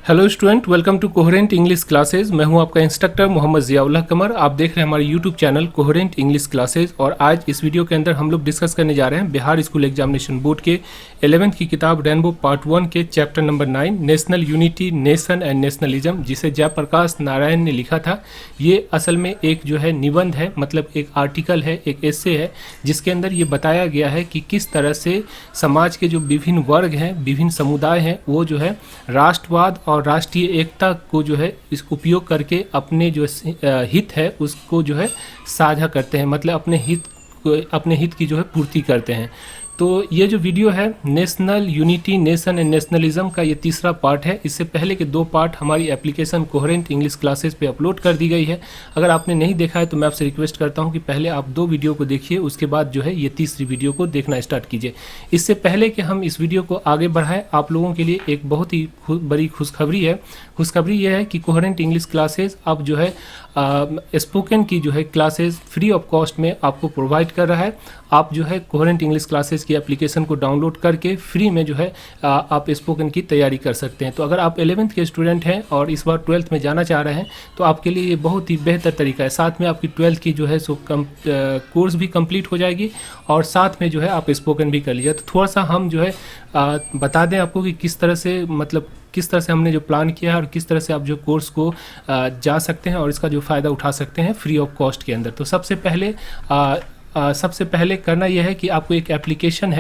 Hello student, welcome to coherent English classes. मैं हूं आपका इंस्ट्रक्टर मोहम्मद ज़ियाउल्लाह कमर। आप देख रहे हैं हमारे YouTube channel coherent English classes. और आज इस वीडियो के अंदर हम लोग डिस्कस करने जा रहे हैं बिहार स्कूल एग्जामिनेशन बोर्ड के 11th की किताब रेनबो पार्ट 1 के chapter number 9 national unity, nation and nationalism, जिसे जयप्रकाश नारायण ने लिखा था। ये असल में एक जो है निबंध है, मतलब एक आर्टिकल है, एक एस्से है, जिसके अंदर ये बताया गया है कि किस तरह से समाज के जो विभिन्न वर्ग हैं, विभिन्न समुदाय हैं, वो जो है राष्ट्रवाद और राष्ट्रीय एकता को जो है इस उपयोग करके अपने जो हित है उसको जो है साझा करते हैं, मतलब अपने हित की जो है पूर्ति करते हैं। तो ये जो वीडियो है national unity, nation and nationalism का ये तीसरा पार्ट है। इससे पहले के 2 पार्ट हमारी एप्लीकेशन कोहेरेंट इंग्लिश क्लासेस पे अपलोड कर दी गई है। अगर आपने नहीं देखा है तो मैं आपसे रिक्वेस्ट करता हूँ कि पहले आप 2 वीडियो को देखिए, उसके बाद जो है ये तीसरी वीडियो को देखना स्टार्ट कीजिए। इससे पहले कि हम इस वीडियो को आगे बढ़ाएं, आप लोगों के लिए एक बहुत ही बड़ी खुशखबरी है। खुशखबरी यह है कि कोहेरेंट इंग्लिश क्लासेस अब जो है स्पोकन की जो है क्लासेस फ्री ऑफ कॉस्ट में आपको प्रोवाइड कर रहा है। आप जो है कोहेरेंट इंग्लिश क्लासेस की एप्लीकेशन को डाउनलोड करके फ्री में जो है आप स्पोकन की तैयारी कर सकते हैं। तो अगर आप 11th के स्टूडेंट हैं और इस बार 12th में जाना चाह रहे हैं तो आपके लिए ये बहुत ही बेहतर तरीका है। साथ में आपकी 12th की जो है सो कोर्स भी कंप्लीट हो जाएगी और साथ में जो है आप स्पोकन भी कर लीजिए। तो थोड़ा सा हम जो है बता दें आपको कि किस तरह से हमने जो प्लान किया है और किस तरह से आप जो कोर्स को जा सकते हैं और इसका जो फ़ायदा उठा सकते हैं फ्री ऑफ कॉस्ट के अंदर। तो सबसे पहले करना यह है कि आपको एक एप्लीकेशन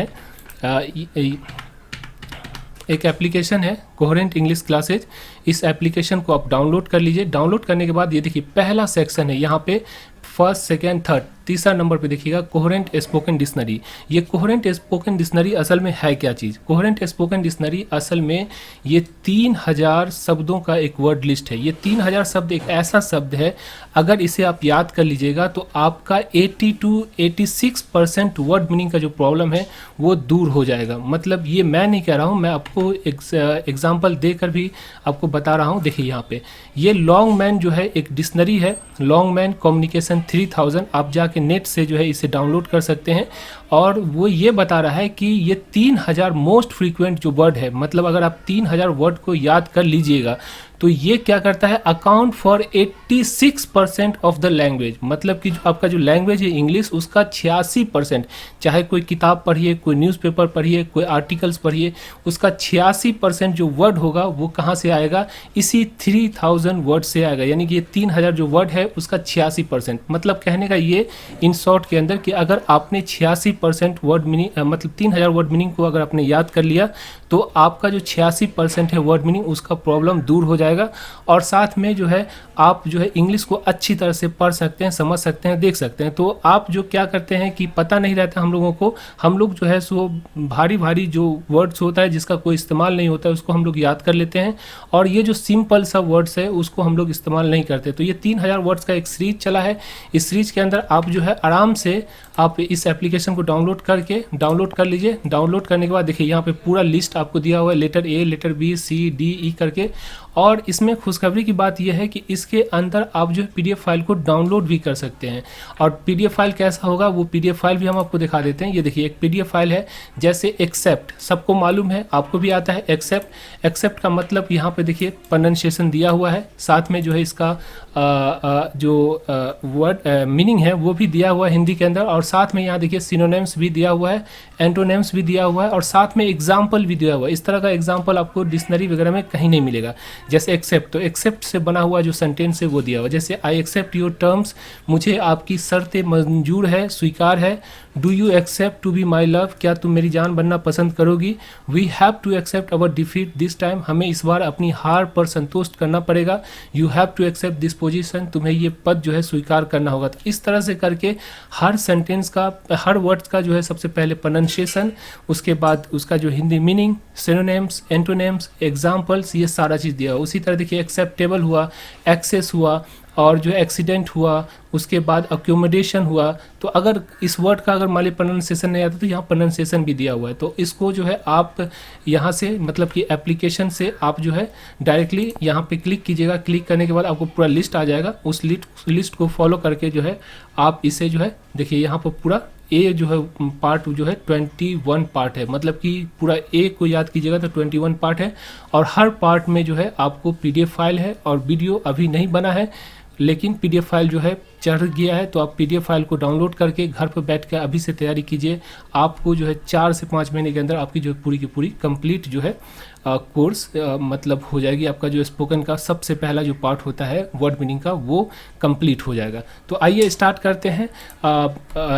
है कोहेरेंट इंग्लिश क्लासेज। इस एप्लीकेशन को आप डाउनलोड कर लीजिए। डाउनलोड करने के बाद ये देखिए पहला सेक्शन है, यहाँ पे फर्स्ट, सेकेंड, थर्ड, तीसरा नंबर पे देखिएगा कोहेरेंट स्पोकन डिक्शनरी। ये कोहेरेंट स्पोकन डिक्शनरी असल में है क्या चीज़? कोहेरेंट स्पोकन डिक्शनरी असल में ये 3000 शब्दों का एक वर्ड लिस्ट है। ये 3000 शब्द एक ऐसा शब्द है, अगर इसे आप याद कर लीजिएगा तो आपका 80 to 86% वर्ड मीनिंग का जो प्रॉब्लम है वो दूर हो जाएगा। मतलब ये मैं नहीं कह रहा हूँ, मैं आपको एग्जाम्पल देकर भी आपको बता रहा हूँ। देखिए यहाँ पे ये लॉन्ग मैन जो है एक डिक्शनरी है, लॉन्ग मैन कम्युनिकेशन 3000। आप जाके नेट से जो है इसे डाउनलोड कर सकते हैं और वो ये बता रहा है कि ये 3000 मोस्ट फ्रीक्वेंट जो वर्ड है, मतलब अगर आप 3000 वर्ड को याद कर लीजिएगा तो ये क्या करता है, account for 86% of the language. मतलब कि आपका जो लैंग्वेज है इंग्लिश, उसका 86%, चाहे कोई किताब पढ़िए, कोई न्यूज़पेपर पढ़िए, कोई आर्टिकल्स पढ़िए, उसका 86% जो वर्ड होगा वो कहाँ से आएगा, इसी 3000 वर्ड से आएगा। यानी कि ये 3000 जो वर्ड है उसका 86%। मतलब कहने का ये इन शॉर्ट के अंदर कि अगर आपने 86% वर्ड मीनिंग, मतलब 3000 वर्ड मीनिंग को अगर आपने याद कर लिया तो आपका जो 86% है वर्ड मीनिंग, उसका प्रॉब्लम दूर हो जाएगा। और साथ में जो है आप जो है इंग्लिश को अच्छी तरह से पढ़ सकते हैं, समझ सकते हैं, देख सकते हैं। तो आप जो क्या करते हैं कि पता नहीं रहता हम लोगों को, हम लोग जो है सो भारी जो वर्ड्स होता है जिसका कोई इस्तेमाल नहीं होता है उसको हम लोग याद कर लेते हैं, और ये जो सिंपल सा वर्ड्स है उसको हम लोग इस्तेमाल नहीं करते। तो ये 3000 वर्ड्स का एक सीरीज चला है। इस सीरीज के अंदर आप जो है आराम से आप इस एप्लीकेशन को डाउनलोड कर लीजिए। डाउनलोड करने के बाद देखिए यहाँ पे पूरा लिस्ट आपको दिया हुआ है, letter A, letter B, C, D, E करके। और इसमें खुशखबरी की बात यह है कि इसके अंदर आप जो है पीडीएफ फाइल को डाउनलोड भी कर सकते हैं। और पीडीएफ फाइल कैसा होगा वो पीडीएफ फाइल भी हम आपको दिखा देते हैं। ये देखिए एक पीडीएफ फाइल है, जैसे एक्सेप्ट सबको मालूम है, आपको भी आता है एक्सेप्ट का मतलब यहाँ पे देखिए प्रोनाउंसिएशन दिया हुआ है, साथ में जो है इसका जो वर्ड मीनिंग है वो भी दिया हुआ है हिंदी के अंदर, और साथ में यहाँ देखिए सिनोनिम्स भी दिया हुआ है, एंटोनिम्स भी दिया हुआ है, और साथ में एग्जाम्पल भी दिया हुआ है। इस तरह का एग्जाम्पल आपको डिक्शनरी वगैरह में कहीं नहीं मिलेगा। जैसे एक्सेप्ट, तो एक्सेप्ट से बना हुआ जो सेंटेंस है वो दिया हुआ है, जैसे आई एक्सेप्ट योर टर्म्स, मुझे आपकी शर्तें मंजूर है, स्वीकार है। Do you accept to be my love, क्या तुम मेरी जान बनना पसंद करोगी। We have to accept our defeat this time, हमें इस बार अपनी हार पर संतुष्ट करना पड़ेगा। You have to accept this position, तुम्हें ये पद जो है स्वीकार करना होगा। तो इस तरह से करके हर सेंटेंस का, हर वर्ड का जो है सबसे पहले प्रोनाउंसिएशन, उसके बाद उसका जो Hindi meaning, synonyms, antonyms, examples, ये सारा चीज़ दिया हुआ। उसी तरह देखिए एक्सेप्टेबल हुआ, एक्सेस हुआ, और जो एक्सीडेंट हुआ, उसके बाद अकोमोडेशन हुआ। तो अगर इस वर्ड का अगर मान लीजिए प्रोनाउंसिएशन नहीं आता तो यहाँ प्रोनाउंसिएशन भी दिया हुआ है। तो इसको जो है आप यहाँ से, मतलब कि एप्लीकेशन से आप जो है डायरेक्टली यहाँ पे क्लिक कीजिएगा। क्लिक करने के बाद आपको पूरा लिस्ट आ जाएगा। उस लिस्ट को फॉलो करके जो है आप इसे जो है देखिए यहाँ पर पूरा ए जो है पार्ट जो है 21 पार्ट है, मतलब कि पूरा ए को याद कीजिएगा तो 21 पार्ट है। और हर पार्ट में जो है आपको पीडीएफ फाइल है, और वीडियो अभी नहीं बना है लेकिन पीडीएफ फाइल जो है चढ़ गया है, तो आप पीडीएफ फाइल को डाउनलोड करके घर पर बैठ कर अभी से तैयारी कीजिए। आपको जो है 4 से 5 महीने के अंदर आपकी जो पूरी की पूरी कंप्लीट जो है कोर्स मतलब हो जाएगी। आपका जो स्पोकन का सबसे पहला जो पार्ट होता है वर्ड मीनिंग का, वो कंप्लीट हो जाएगा। तो आइए स्टार्ट करते हैं।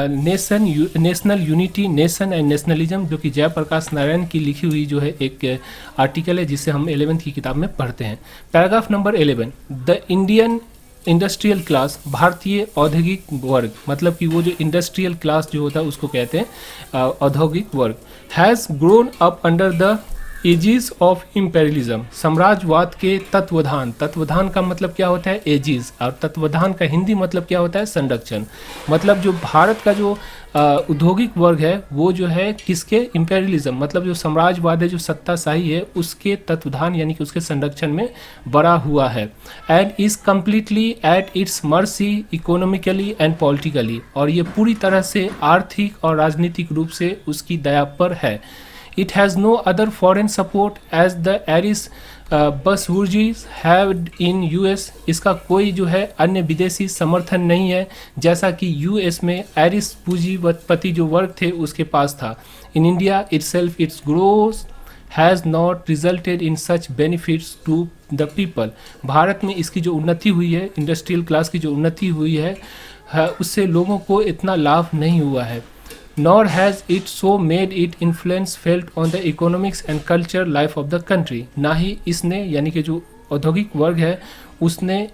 National unity, nation and nationalism, जो कि जयप्रकाश नारायण की लिखी हुई जो है एक आर्टिकल है, जिसे हम 11th की किताब में पढ़ते हैं। Paragraph number 11, the Indian industrial class, भारतीय औद्योगिक वर्ग, मतलब कि वो जो इंडस्ट्रियल क्लास जो होता है उसको कहते हैं औद्योगिक वर्ग, has grown up under the aegis of imperialism, साम्राज्यवाद के तत्वधान। तत्वधान का मतलब क्या होता है? एजिस। और तत्वधान का हिंदी मतलब क्या होता है? संरक्षण। मतलब जो भारत का जो औद्योगिक वर्ग है वो जो है किसके? इम्पेरियलिज्म, मतलब जो साम्राज्यवाद है, जो सत्ताशाही है, उसके तत्वधान यानी कि उसके संरक्षण में बड़ा हुआ है। And is completely at its mercy economically and politically, और ये पूरी तरह से आर्थिक और राजनीतिक रूप से उसकी दया पर है। It has no other foreign support as the Aris Busbourgeois have in US. इसका कोई जो है अन्य विदेशी समर्थन नहीं है जैसा कि यूएस में एरिस पूंजीपति जो वर्ग थे उसके पास था। In India itself its growth has not resulted in such benefits to the people. Bharat में इसकी जो उन्नति हुई है, इंडस्ट्रियल क्लास की जो उन्नति हुई है, उससे लोगों को इतना लाभ नहीं हुआ है। Nor has it so made it influence felt on the economics and culture life of the country. ना ही इसने यानी कि जो औद्योगिक वर्ग है उसने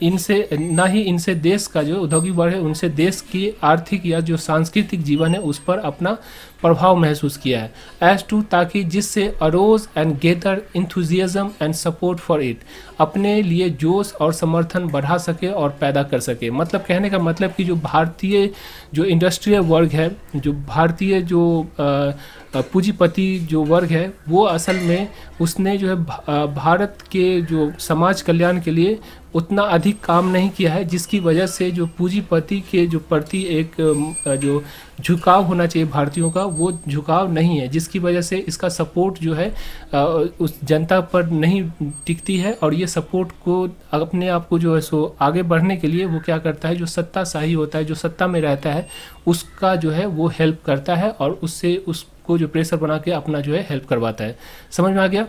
इनसे देश का जो औद्योगिक वर्ग है उनसे देश की आर्थिक या जो सांस्कृतिक जीवन है उस पर अपना प्रभाव महसूस किया है। एज टू, ताकि जिससे arouse and gather enthusiasm and support for it, अपने लिए जोश और समर्थन बढ़ा सके और पैदा कर सके। मतलब कहने का मतलब कि जो भारतीय जो इंडस्ट्रियल वर्ग है, जो भारतीय जो पूंजीपति जो वर्ग है, वो असल में उसने जो है भारत के जो समाज कल्याण के लिए उतना अधिक काम नहीं किया है, जिसकी वजह से जो पूंजीपति के जो प्रति एक जो झुकाव होना चाहिए भारतीयों का, वो झुकाव नहीं है, जिसकी वजह से इसका सपोर्ट जो है उस जनता पर नहीं टिकती है। और ये सपोर्ट को अपने आप को जो है सो आगे बढ़ने के लिए वो क्या करता है, जो सत्ताशाही होता है, जो सत्ता में रहता है, उसका जो है वो हेल्प करता है और उससे उसको जो प्रेशर बना के अपना जो है हेल्प करवाता है। समझ में आ गया?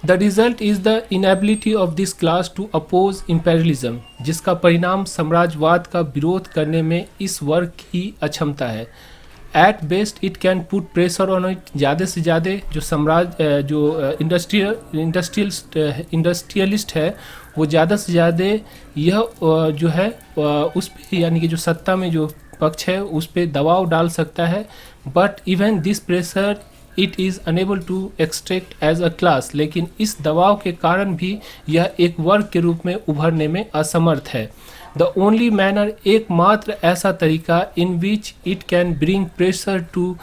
The result is the inability of this class to oppose imperialism, जिसका परिणाम साम्राज्यवाद का विरोध करने में इस वर्ग की अक्षमता है। At best it can put pressure on it, ज़्यादा से ज़्यादा जो जो इंडस्ट्रियलिस्ट है वो ज़्यादा से ज़्यादा यह जो है उस पर यानी कि जो सत्ता में जो पक्ष है उस पर दबाव डाल सकता है। But even this pressure it is unable to extract as a class, लेकिन इस दबाव के कारण भी यह एक वर्ग के रूप में उभरने में असमर्थ है। द ओनली मैनर, एकमात्र ऐसा तरीका, in which it can bring pressure to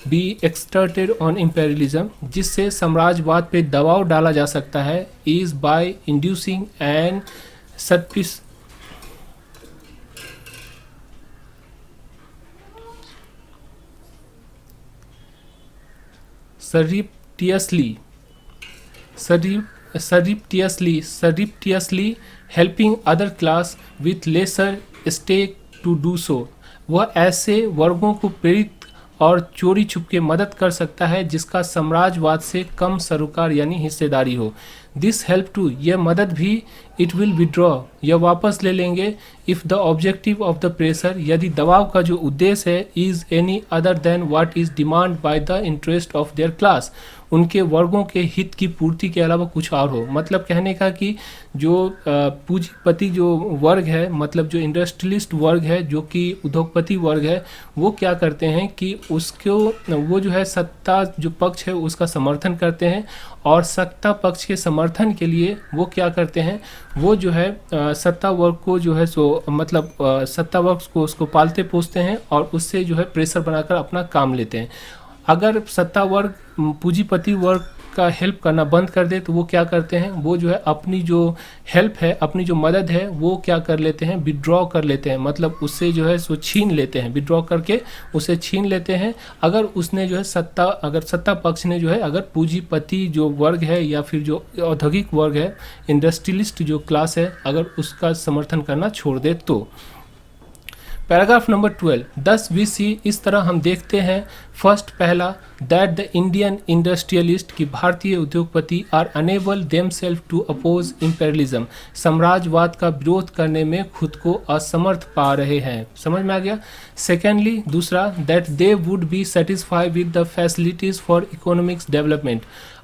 be extorted on imperialism, जिससे साम्राज्यवाद पे दबाव डाला जा सकता है, is by inducing and surreptitiously helping other class with lesser stake to do so. वह ऐसे वर्गों को प्रेरित और चोरी छुपके मदद कर सकता है जिसका साम्राज्यवाद से कम सरोकार यानी हिस्सेदारी हो। दिस हेल्प टू, यह मदद भी, इट विल विड्रॉ, यह वापस ले लेंगे, if the objective of the pressure, यदि दबाव का जो उद्देश्य है, is any other than what is demand by the interest of their class, उनके वर्गों के हित की पूर्ति के अलावा कुछ और हो। मतलब कहने का कि जो पूंजीपति जो वर्ग है, मतलब जो इंडस्ट्रियलिस्ट वर्ग है, जो कि उद्योगपति वर्ग है, वो क्या करते हैं कि उसको वो जो है सत्ता जो पक्ष है उसका समर्थन करते हैं, और सत्ता पक्ष के समर्थन के लिए वो क्या करते हैं, वो जो है सत्ता वर्ग को जो है सो मतलब सत्ता वर्ग को उसको पालते पोसते हैं और उससे जो है प्रेशर बनाकर अपना काम लेते हैं। अगर सत्ता वर्ग पूंजीपति वर्ग का हेल्प करना बंद कर दे तो वो क्या करते हैं, वो जो है अपनी जो हेल्प है, अपनी जो मदद है वो क्या कर लेते हैं, विड्रॉ कर लेते हैं, मतलब उससे जो है सो छीन लेते हैं, विड्रॉ करके उसे छीन लेते हैं। अगर उसने जो है अगर सत्ता पक्ष ने जो है, अगर पूंजीपति जो वर्ग है या फिर जो औद्योगिक वर्ग है, इंडस्ट्रियलिस्ट जो क्लास है, अगर उसका समर्थन करना छोड़ दे तो। पैराग्राफ नंबर 12, 10 BC इस तरह हम देखते हैं। फर्स्ट पहला, दैट द इंडियन इंडस्ट्रियलिस्ट की भारतीय उद्योगपति are unable themself to oppose imperialism, साम्राज्यवाद का विरोध करने में खुद को असमर्थ पा रहे हैं। समझ में आ गया। सेकेंडली दूसरा, that they would be satisfied with the facilities for economics development,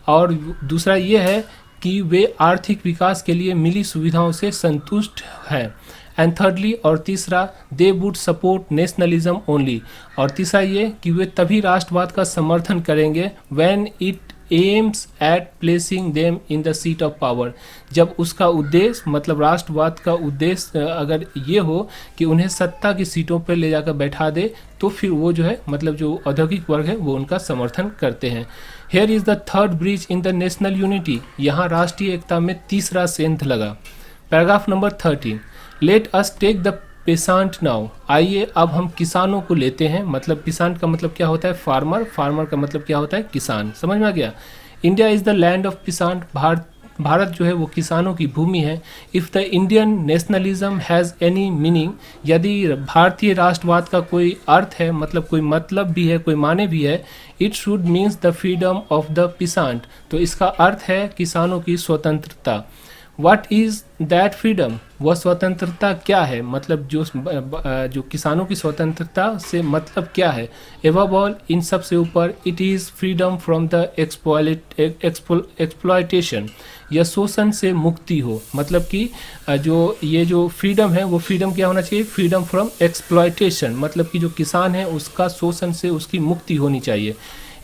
और दूसरा ये है कि वे आर्थिक विकास के लिए मिली सुविधाओं से संतुष्ट हैं। एंड थर्डली और तीसरा, they would support nationalism only, और तीसरा ये कि वे तभी राष्ट्रवाद का समर्थन करेंगे when it aims at placing them in the seat of power, जब उसका उद्देश्य मतलब राष्ट्रवाद का उद्देश्य अगर ये हो कि उन्हें सत्ता की सीटों पर ले जाकर बैठा दे, तो फिर वो जो है मतलब जो औद्योगिक वर्ग है वो उनका समर्थन करते हैं। Here is the third breach in the national unity, यहाँ राष्ट्रीय एकता में तीसरा सेंध लगा। Paragraph number 13, let us take the peasant now, आइए अब हम किसानों को लेते हैं। मतलब किसान का मतलब क्या होता है, फार्मर, फार्मर का मतलब क्या होता है, किसान। समझ में आ गया। India is the land of किसान, भारत जो है वो किसानों की भूमि है। If the Indian nationalism has any meaning, यदि भारतीय राष्ट्रवाद का कोई अर्थ है, मतलब कोई मतलब भी है, कोई माने भी है, it should means the freedom of the peasant, तो इसका अर्थ है किसानों की स्वतंत्रता। व्हाट इज़ दैट फ्रीडम, वह स्वतंत्रता क्या है, मतलब जो किसानों की स्वतंत्रता से मतलब क्या है। एबव ऑल, इन सब से ऊपर, it is freedom from the exploitation, या शोषण से मुक्ति हो। मतलब कि जो फ्रीडम है वो फ्रीडम क्या होना चाहिए, फ्रीडम फ्रॉम एक्सप्लॉयटेशन, मतलब कि जो किसान है उसका शोषण से उसकी मुक्ति होनी चाहिए।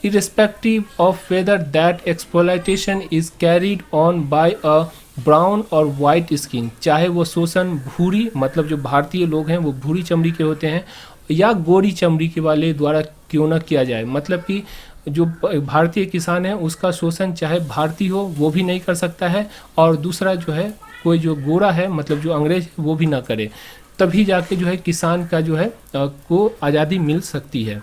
irrespective of whether that exploitation is carried on by a brown और वाइट स्किन, चाहे वो शोषण भूरी, मतलब जो भारतीय लोग हैं वो भूरी चमड़ी के होते हैं, या गोरी चमड़ी के वाले द्वारा क्यों न किया जाए। मतलब कि जो भारतीय किसान है उसका शोषण चाहे भारतीय हो वो भी नहीं कर सकता है, और दूसरा जो है कोई जो गोरा है मतलब जो अंग्रेज वो भी ना करे, तभी जाके जो है किसान का जो है को आज़ादी मिल सकती है।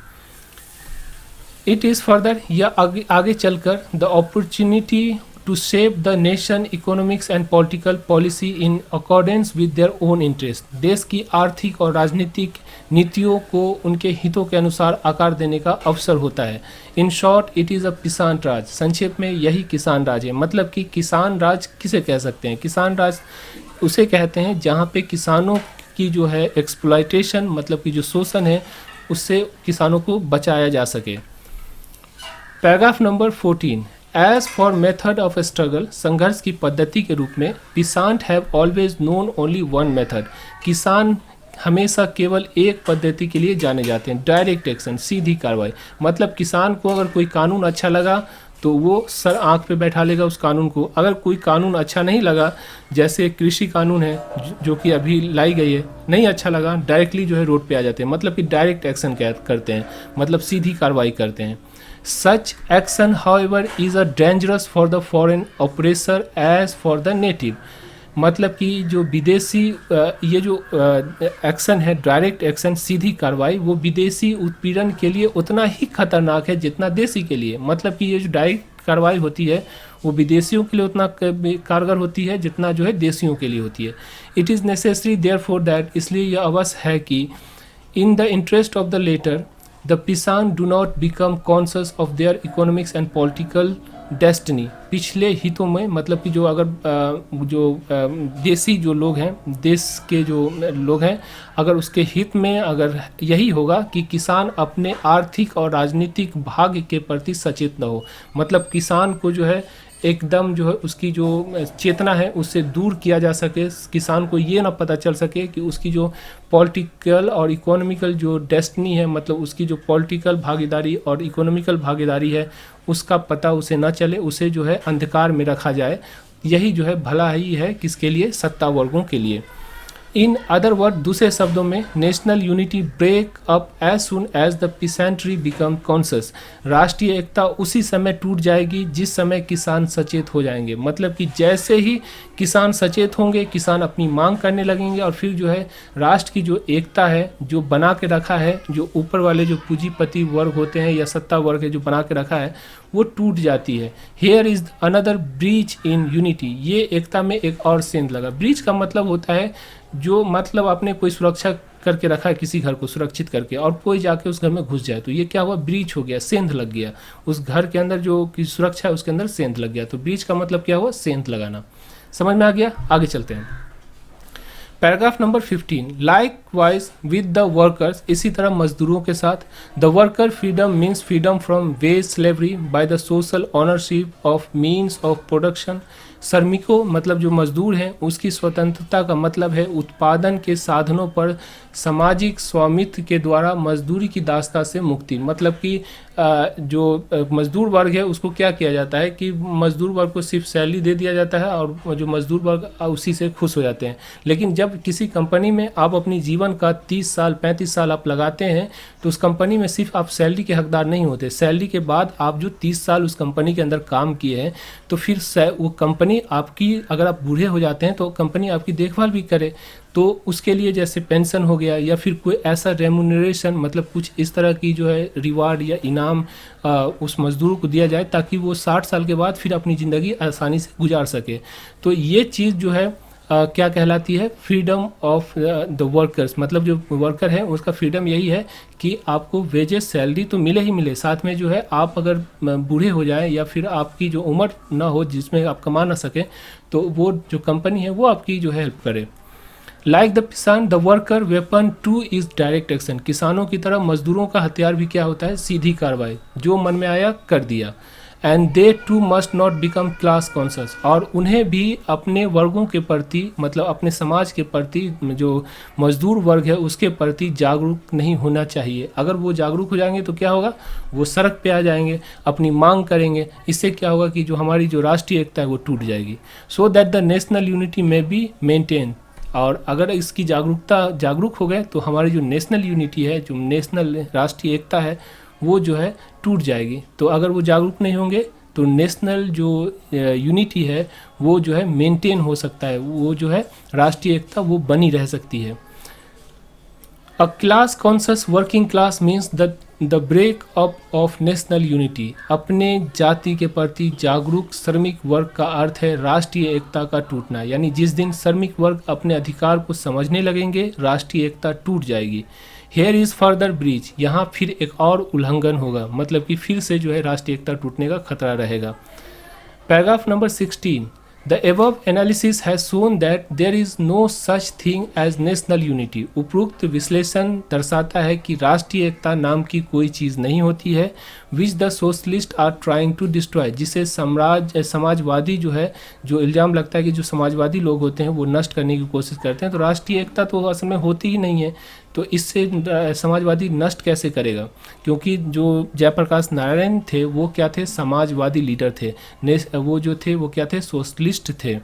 इट इज़ फर्दर, या आगे चलकर, the opportunity to shape the nation economics and political policy in accordance with their own interest, देश की आर्थिक और राजनीतिक नीतियों को उनके हितों के अनुसार आकार देने का अवसर होता है। In short, it is a किसान राज, संक्षेप में यही किसान राज है। मतलब कि किसान राज किसे कह सकते हैं, किसान राज उसे कहते हैं जहाँ पे किसानों की जो है एक्सप्लॉयटेशन, मतलब कि जो शोषण है उससे किसानों को बचाया जा सके। Paragraph number 14, as for method of struggle, संघर्ष की पद्धति के रूप में, peasant have always known only one method, किसान हमेशा केवल एक पद्धति के लिए जाने जाते हैं, डायरेक्ट एक्शन, सीधी कार्रवाई। मतलब किसान को अगर कोई कानून अच्छा लगा तो वो सर आंख पे बैठा लेगा उस कानून को, अगर कोई कानून अच्छा नहीं लगा, जैसे कृषि कानून है जो कि अभी लाई गई है, नहीं अच्छा लगा, डायरेक्टली जो है रोड पे आ जाते हैं। मतलब कि डायरेक्ट एक्शन करते हैं, मतलब सीधी कार्रवाई करते हैं। Such action, however, is a dangerous for the foreign oppressor as for the native. मतलब कि जो विदेशी ये जो एक्शन है, डायरेक्ट एक्शन, सीधी कार्रवाई, वो विदेशी उत्पीड़न के लिए उतना ही खतरनाक है जितना देशी के लिए। मतलब कि ये जो डायरेक्ट कार्रवाई होती है वो विदेशियों के लिए उतना कारगर होती है जितना जो है देशियों के लिए होती है। It is necessary therefore that, इसलिए यह अवश्य है कि in the interest of the latter the peasant do not become conscious of their economics and political destiny, पिछले हितों में, मतलब कि जो अगर देसी जो लोग हैं, देश के जो लोग हैं, अगर उसके हित में अगर यही होगा कि किसान अपने आर्थिक और राजनीतिक भाग्य के प्रति सचेत न हो, मतलब किसान को जो है एकदम जो है उसकी जो चेतना है उससे दूर किया जा सके, किसान को ये ना पता चल सके कि उसकी जो पॉलिटिकल और इकोनॉमिकल जो डेस्टिनी है, मतलब उसकी जो पॉलिटिकल भागीदारी और इकोनॉमिकल भागीदारी है उसका पता उसे ना चले, उसे जो है अंधकार में रखा जाए। यही जो है भला ही है किसके लिए, सत्ता वर्गों के लिए। इन अदर वर्ड, दूसरे शब्दों में, national unity break up as soon as the peasantry become conscious. राष्ट्रीय एकता उसी समय टूट जाएगी जिस समय किसान सचेत हो जाएंगे। मतलब कि जैसे ही किसान सचेत होंगे, किसान अपनी मांग करने लगेंगे और फिर जो है राष्ट्र की जो एकता है, जो बना के रखा है, जो ऊपर वाले जो पूंजीपति वर्ग होते हैं या सत्ता वर्ग है जो बना के रखा है, वो टूट जाती है। Here is another breach in unity, ये एकता में एक और सेंध लगा। ब्रीच का मतलब होता है जो मतलब आपने कोई सुरक्षा करके रखा है, किसी घर को सुरक्षित करके, और कोई जाके उस घर में घुस जाए तो ये क्या हुआ, ब्रीच हो गया, सेंध लग गया। उस घर के अंदर जो की सुरक्षा है उसके अंदर सेंध लग गया। तो ब्रीच का मतलब क्या हुआ, सेंध लगाना। समझ में आ गया? आगे चलते हैं। Paragraph number 15, likewise with the workers, इसी तरह मजदूरों के साथ, the worker freedom means freedom from wage slavery by the social ownership of means of production. श्रमिकों मतलब जो मजदूर हैं उसकी स्वतंत्रता का मतलब है उत्पादन के साधनों पर सामाजिक स्वामित्व के द्वारा मजदूरी की दास्ता से मुक्ति। मतलब कि जो मजदूर वर्ग है उसको क्या किया जाता है कि मजदूर वर्ग को सिर्फ सैलरी दे दिया जाता है और जो मजदूर वर्ग उसी से खुश हो जाते हैं। लेकिन जब किसी कंपनी में आप अपनी जीवन का 30 साल 35 साल आप लगाते हैं तो उस कंपनी में सिर्फ आप सैलरी के हकदार नहीं होते। सैलरी के बाद आप जो 30 साल उस कंपनी के अंदर काम किए हैं तो फिर वो कंपनी आपकी, अगर आप बूढ़े हो जाते हैं तो कंपनी आपकी देखभाल भी करे। तो उसके लिए जैसे पेंशन हो गया या फिर कोई ऐसा रेम्यूनरेशन, मतलब कुछ इस तरह की जो है रिवार्ड या इनाम उस मजदूर को दिया जाए ताकि वो 60 साल के बाद फिर अपनी ज़िंदगी आसानी से गुजार सके। तो ये चीज़ जो है क्या कहलाती है, फ्रीडम ऑफ द वर्कर्स। मतलब जो वर्कर है उसका फ्रीडम यही है कि आपको वेजेस, सैलरी तो मिले ही मिले, साथ में जो है आप अगर बूढ़े हो जाए या फिर आपकी जो उम्र ना हो जिसमें आप कमा ना सके तो वो जो कंपनी है वो आपकी जो है हेल्प करे। लाइक द किसान the worker weapon two is direct action, किसानों की तरह मजदूरों का हथियार भी क्या होता है, सीधी कार्रवाई, जो मन में आया कर दिया। And they too must not become class conscious, और उन्हें भी अपने वर्गों के प्रति, मतलब अपने समाज के प्रति, जो मजदूर वर्ग है उसके प्रति जागरूक नहीं होना चाहिए। अगर वो जागरूक हो जाएंगे तो क्या होगा, वो सड़क पे आ जाएंगे, अपनी मांग करेंगे। इससे क्या होगा कि जो हमारी जो राष्ट्रीय एकता है वो टूट जाएगी। So that the national unity में बी मेंटेन, और अगर इसकी जागरूक हो गए तो हमारी जो नेशनल यूनिटी है, जो नेशनल राष्ट्रीय एकता है वो जो है टूट जाएगी। तो अगर वो जागरूक नहीं होंगे तो नेशनल जो यूनिटी है वो जो है मेंटेन हो सकता है, वो जो है राष्ट्रीय एकता वो बनी रह सकती है। A class conscious working class means the break up of national unity, अपने जाति के प्रति जागरूक श्रमिक वर्ग का अर्थ है राष्ट्रीय एकता का टूटना। यानी जिस दिन श्रमिक वर्ग अपने अधिकार को समझने लगेंगे राष्ट्रीय एकता टूट जाएगी। हेयर इज फर्दर ब्रीच, यहाँ फिर एक और उल्लंघन होगा, मतलब कि फिर से जो है राष्ट्रीय एकता टूटने का खतरा रहेगा। Paragraph number 16, the above analysis has shown that there is no such thing as national unity, उपरोक्त विश्लेषण दर्शाता है कि राष्ट्रीय एकता नाम की कोई चीज़ नहीं होती है। Which the socialist are trying to destroy, जिसे समाजवादी जो है, जो इल्ज़ाम लगता है कि जो समाजवादी लोग होते हैं वो नष्ट करने की कोशिश करते हैं। तो राष्ट्रीय एकता तो असल में होती ही नहीं है, तो इससे समाजवादी नष्ट कैसे करेगा, क्योंकि जो जयप्रकाश नारायण थे वो क्या थे, समाजवादी लीडर थे। वो जो थे वो क्या थे, सोशलिस्ट थे।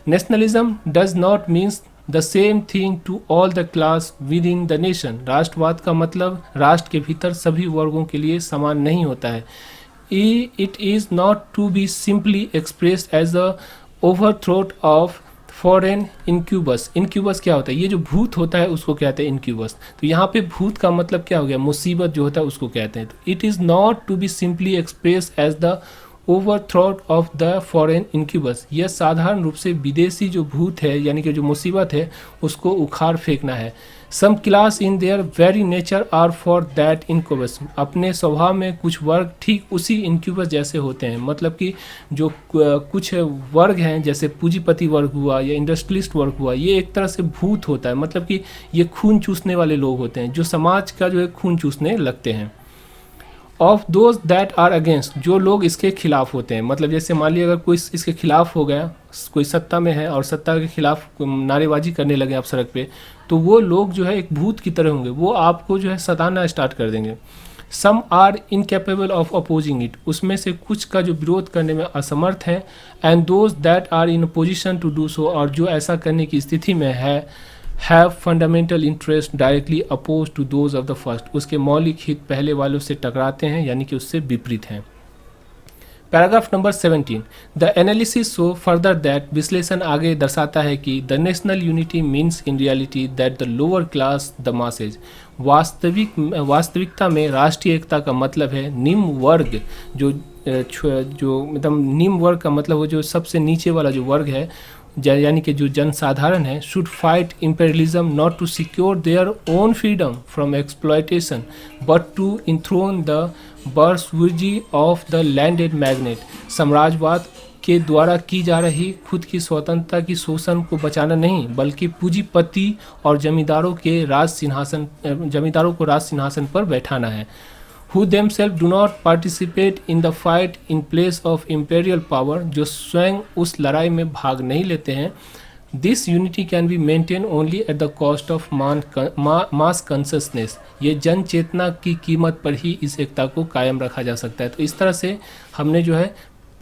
Nationalism does not means the same thing to all the class within the nation, राष्ट्रवाद का मतलब राष्ट्र के भीतर सभी वर्गों के लिए समान नहीं होता है। It is not to be simply expressed as the overthrow of foreign incubus. Incubus क्या होता है, ये जो भूत होता है उसको कहते हैं इनक्यूबस। तो यहाँ पे भूत का मतलब क्या हो गया, मुसीबत जो होता है उसको कहते हैं। तो it is not to be simply express as the overthrow of the foreign incubus, यह साधारण रूप से विदेशी जो भूत है यानी कि जो मुसीबत है उसको उखाड़ फेंकना है। Some class in their very nature are for that incubus, अपने स्वभाव में कुछ वर्ग ठीक उसी इनक्यूबस जैसे होते हैं। मतलब कि जो कुछ वर्ग हैं जैसे पूंजीपति वर्ग हुआ या इंडस्ट्रियलिस्ट वर्ग हुआ, ये एक तरह से भूत होता है, मतलब कि ये खून चूसने वाले लोग होते हैं जो समाज का जो है खून चूसने लगते हैं। Of those that are against, जो लोग इसके खिलाफ होते हैं, मतलब जैसे मान लीजिए अगर कोई इसके खिलाफ हो गया, कोई सत्ता में है और सत्ता के खिलाफ नारेबाजी करने लगे आप सड़क पे, तो वो लोग जो है एक भूत की तरह होंगे, वो आपको जो है सताना स्टार्ट कर देंगे। Some are incapable of opposing it, उसमें से कुछ का जो विरोध करने में असमर्थ है। And those that are in position to do so, और जो ऐसा करने की स्थिति में है, have fundamental interest directly oppose to those of the first, उसके मौलिक हित पहले वालों से टकराते हैं यानी कि उससे विपरीत हैं। Paragraph number 17, the analysis show further that, विश्लेषण आगे दर्शाता है कि the national unity means in reality that the lower class the masses, वास्तविकता में राष्ट्रीय एकता का मतलब है निम्न वर्ग, जो मतलब निम्न वर्ग का मतलब वो जो सबसे नीचे वाला जो वर्ग है यानी कि जो जनसाधारण है, should fight imperialism not to secure their own freedom from exploitation but to enthrone the bourgeoisie of the landed magnate, साम्राज्यवाद के द्वारा की जा रही खुद की स्वतंत्रता की शोषण को बचाना नहीं बल्कि पूंजीपति और जमींदारों को राज सिंहासन पर बैठाना है। Who themselves do not participate in the fight in place of imperial power, जो स्वयं उस लड़ाई में भाग नहीं लेते हैं। This unity can be maintained only at the cost of mass consciousness, ये जन चेतना की कीमत पर ही इस एकता को कायम रखा जा सकता है। तो इस तरह से हमने जो है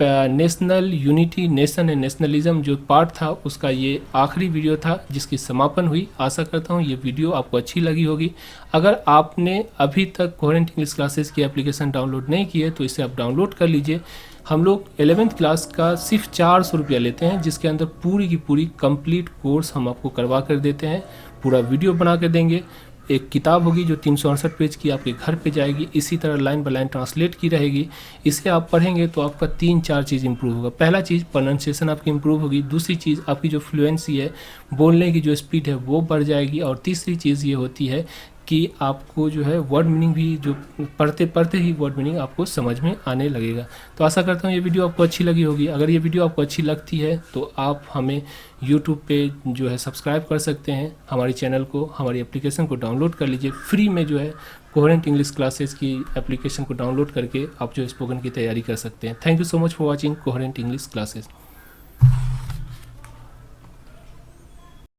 national unity, nation and nationalism जो पार्ट था उसका ये आखिरी वीडियो था जिसकी समापन हुई। आशा करता हूँ ये वीडियो आपको अच्छी लगी होगी। अगर आपने अभी तक कोहेरेंट इंग्लिश क्लासेस की एप्लीकेशन डाउनलोड नहीं की है तो इसे आप डाउनलोड कर लीजिए। हम लोग 11th क्लास का सिर्फ 400 रुपया लेते हैं, जिसके अंदर पूरी की पूरी कंप्लीट कोर्स हम आपको करवा कर देते हैं, पूरा वीडियो बना कर देंगे। एक किताब होगी जो 368 पेज की आपके घर पे जाएगी, इसी तरह लाइन बाय लाइन ट्रांसलेट की रहेगी। इसे आप पढ़ेंगे तो आपका 3-4 चीज़ इंप्रूव होगा। पहला चीज़ प्रोनाउंसिएशन आपकी इंप्रूव होगी, दूसरी चीज़ आपकी जो फ्लुएंसी है, बोलने की जो स्पीड है वो बढ़ जाएगी, और तीसरी चीज़ ये होती है कि आपको जो है वर्ड मीनिंग भी जो पढ़ते पढ़ते ही वर्ड मीनिंग आपको समझ में आने लगेगा। तो आशा करता हूँ ये वीडियो आपको अच्छी लगी होगी। अगर ये वीडियो आपको अच्छी लगती है तो आप हमें यूट्यूब पे जो है सब्सक्राइब कर सकते हैं, हमारी चैनल को, हमारी एप्लीकेशन को डाउनलोड कर लीजिए। फ्री में जो है कोहेरेंट इंग्लिश क्लासेस की एप्लीकेशन को डाउनलोड करके आप जो स्पोकन की तैयारी कर सकते हैं। Thank you so much for watching coherent English classes.